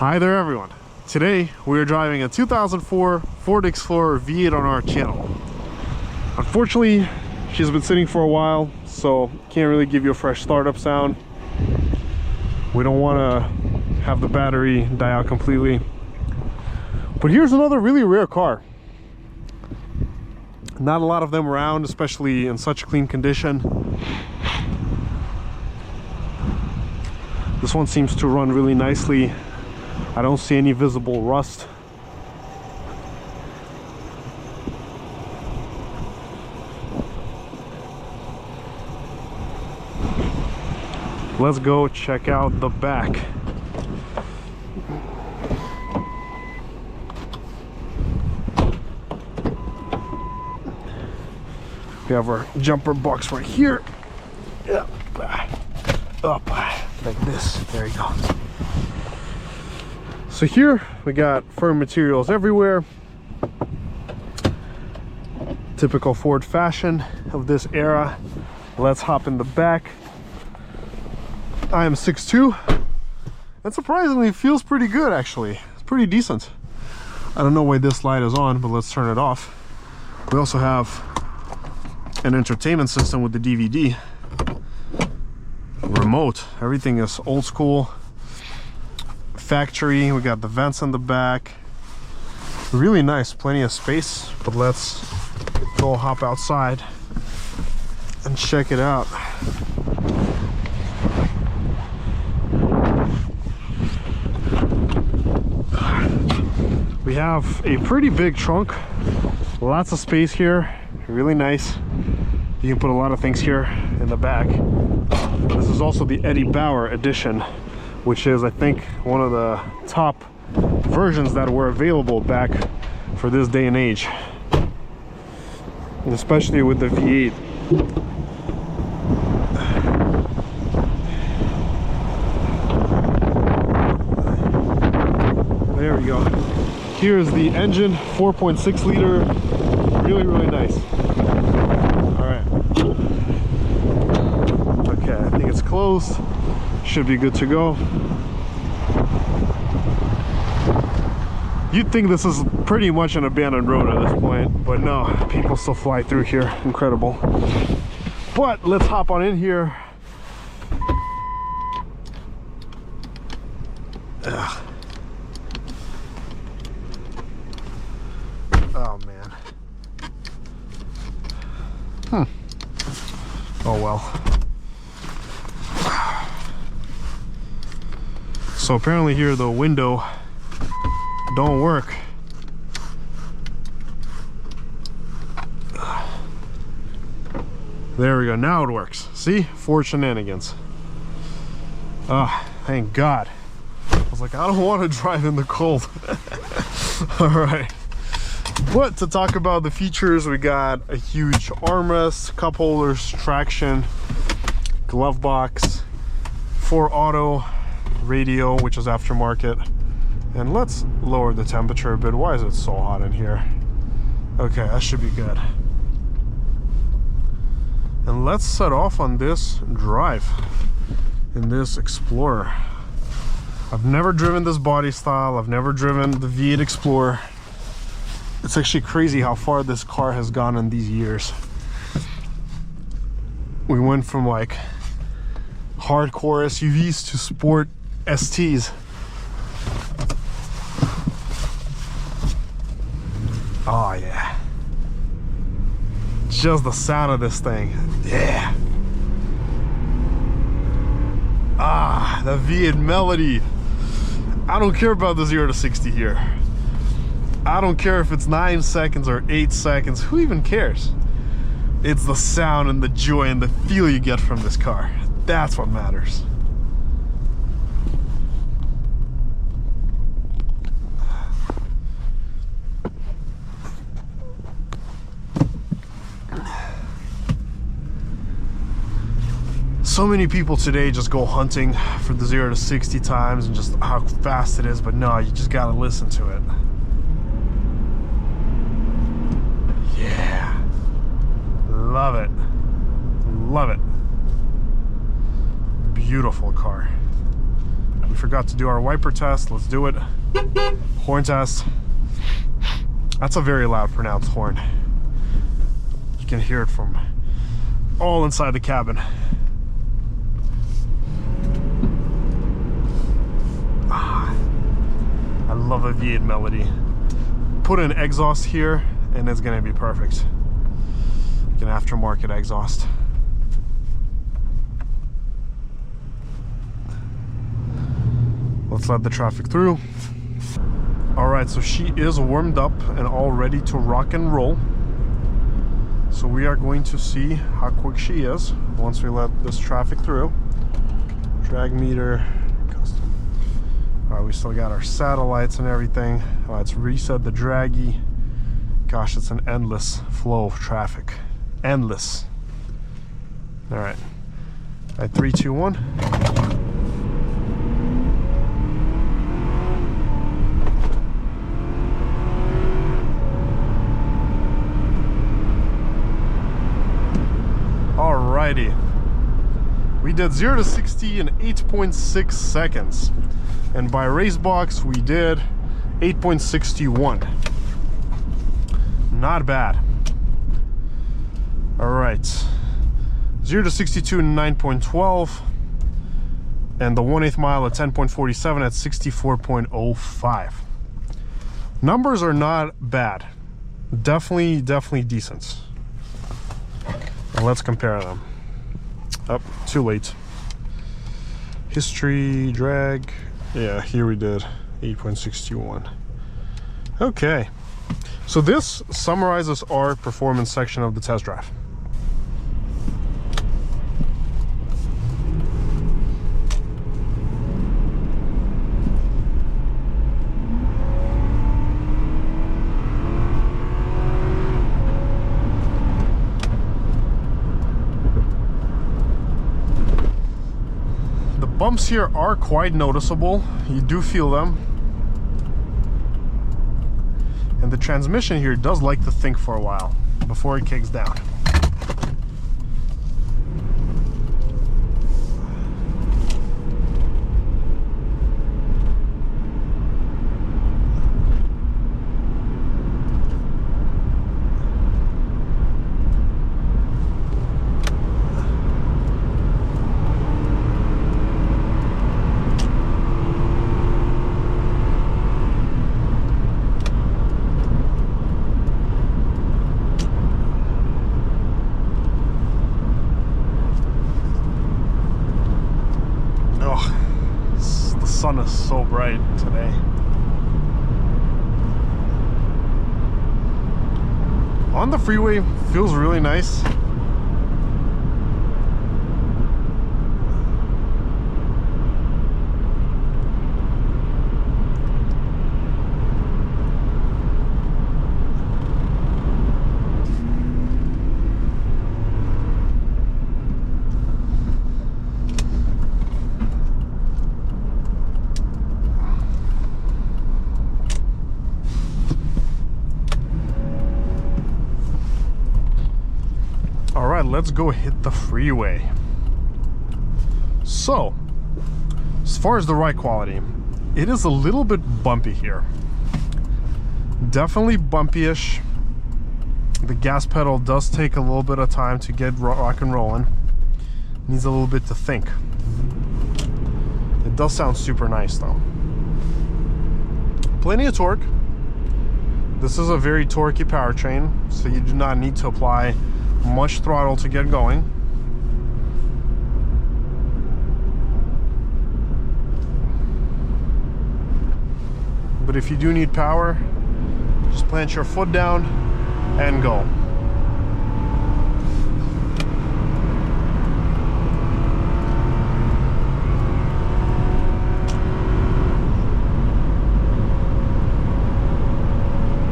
Hi there everyone. Today we are driving a 2004 Ford Explorer V8 on our channel. Unfortunately, she's been sitting for a while, so can't really give you a fresh startup sound. We don't want to have the battery die out completely. But here's another really rare car. Not a lot of them around, especially in such clean condition. This one seems to run really nicely. I don't see any visible rust. Let's go check out the back. We have our jumper box right here. Up like this. There you go. So here we got firm materials everywhere. Typical Ford fashion of this era. Let's hop in the back. I am 6'2", and surprisingly it feels pretty good actually. It's pretty decent. I don't know why this light is on, but let's turn it off. We also have an entertainment system with the DVD. Remote. Everything is old school. Factory. We got the vents in the back. Really nice, plenty of space. But let's go hop outside and check it out. We have a pretty big trunk, lots of space here, really nice. You can put a lot of things here in the back. This is also the Eddie Bauer edition, which is, I think, one of the top versions that were available back for this day and age, and especially with the V8. There we go. Here's the engine, 4.6 liter, really nice. All right. Okay, I think it's closed. Should be good to go. You'd think this is pretty much an abandoned road at this point, but no, people still fly through here. Incredible. But let's hop on in here. Ugh. Oh man. Oh well. So apparently here the window don't work. There we go, now it works. See? Ford shenanigans. Thank God. I was like, I don't want to drive in the cold. All right. But to talk about the features, we got a huge armrest, cup holders, traction, glove box, 4 auto, radio, which is aftermarket. And let's lower the temperature a bit. Why is it so hot in here? Okay, that should be good. And let's set off on this drive in this Explorer. I've never driven this body style. I've never driven the V8 Explorer. It's actually crazy how far this car has gone in these years. We went from like hardcore SUVs to sport STs. Oh yeah. Just the sound of this thing. Yeah. The V8 melody. I don't care about the 0 to 60 here. I don't care if it's 9 seconds or 8 seconds. Who even cares? It's the sound and the joy and the feel you get from this car. That's what matters. So many people today just go hunting for the 0 to 60 times and just how fast it is, but no, you just gotta listen to it. Yeah. Love it. Love it. Beautiful car. We forgot to do our wiper test. Let's do it. Horn test. That's a very loud, pronounced horn. You can hear it from all inside the cabin. I love a V8 melody. Put an exhaust here and it's gonna be perfect. Like an aftermarket exhaust. Let's let the traffic through. All right, so she is warmed up and all ready to rock and roll. So we are going to see how quick she is once we let this traffic through. Drag meter, custom. All right, we still got our satellites and everything. Let's reset the Dragy. Gosh, it's an endless flow of traffic. Endless. All right. All right, 3, 2, 1. Alrighty, we did 0 to 60 in 8.6 seconds, and by race box we did 8.61. Not bad. All right, 0 to 62 in 9.12, and the 1/8 mile at 10.47 at 64.05. Numbers are not bad. Definitely decent. Now let's compare them. Oh, too late. History, drag. Yeah, here we did 8.61. Okay, so this summarizes our performance section of the test drive. Bumps here are quite noticeable. You do feel them. And the transmission here does like to think for a while before it kicks down. The sun is so bright today. On the freeway, feels really nice. All right, let's go hit the freeway. So, as far as the ride quality, it is a little bit bumpy here. Definitely bumpy-ish. The gas pedal does take a little bit of time to get rock and rolling. Needs a little bit to think. It does sound super nice though. Plenty of torque. This is a very torquey powertrain, so you do not need to apply much throttle to get going. But if you do need power, just plant your foot down and go.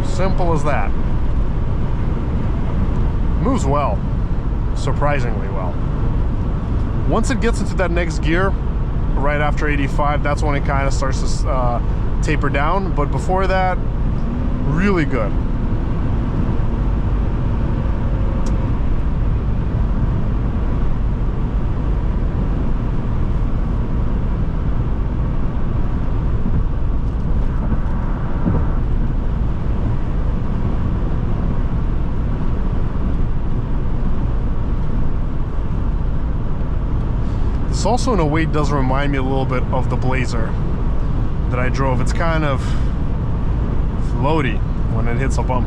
Simple as that. Moves well, surprisingly well. Once it gets into that next gear, right after 85, that's when it kind of starts to taper down. But before that, really good. This also in a way does remind me a little bit of the Blazer that I drove. It's kind of floaty when it hits a bump.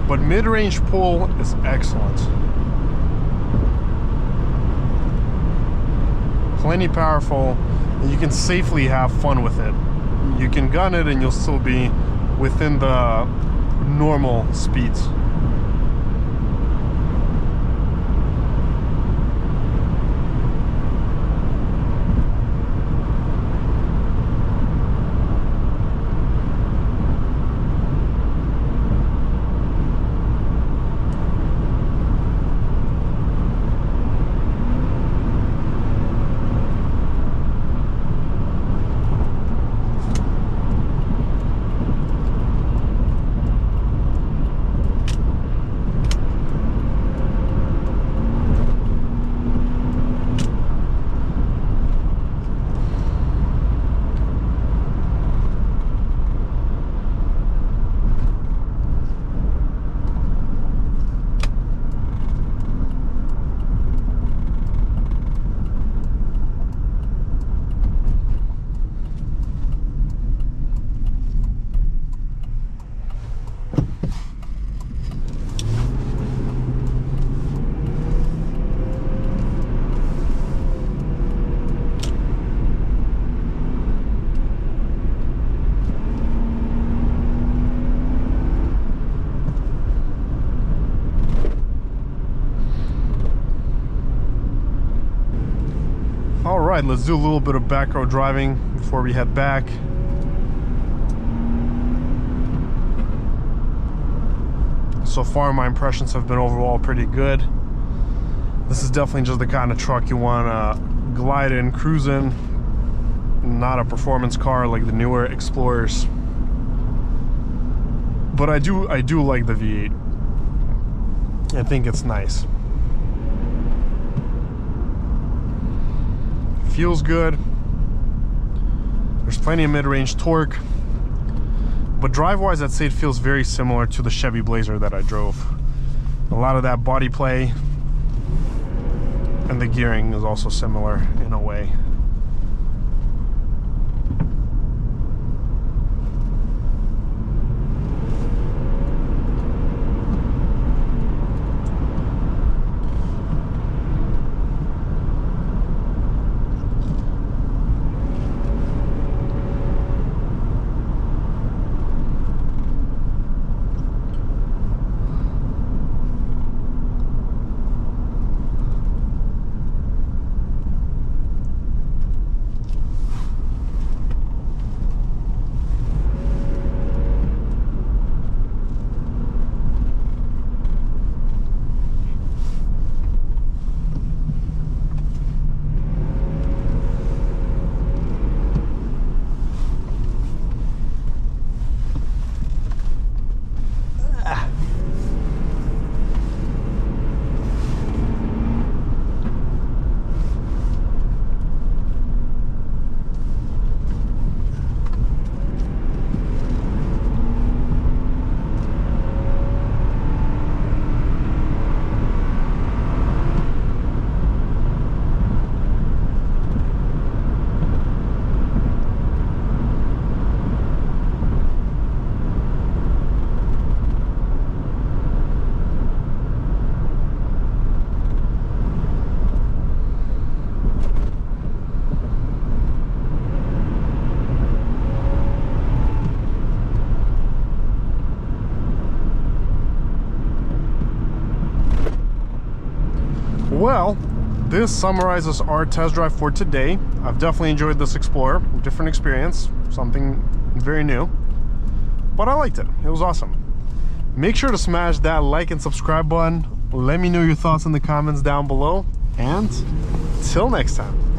But mid-range pull is excellent. Plenty powerful, and you can safely have fun with it. You can gun it and you'll still be within the normal speeds. Alright, let's do a little bit of backroad driving before we head back. So far my impressions have been overall pretty good. This is definitely just the kind of truck you want to glide in, cruise in. Not a performance car like the newer Explorers. But I do like the V8. I think it's nice. Feels good. There's plenty of mid-range torque, but drive-wise I'd say it feels very similar to the Chevy Blazer that I drove. A lot of that body play, and the gearing is also similar in a way. Well, this summarizes our test drive for today. I've definitely enjoyed this Explorer. Different experience, something very new. But I liked it. It was awesome. Make sure to smash that like and subscribe button. Let me know your thoughts in the comments down below. And till next time.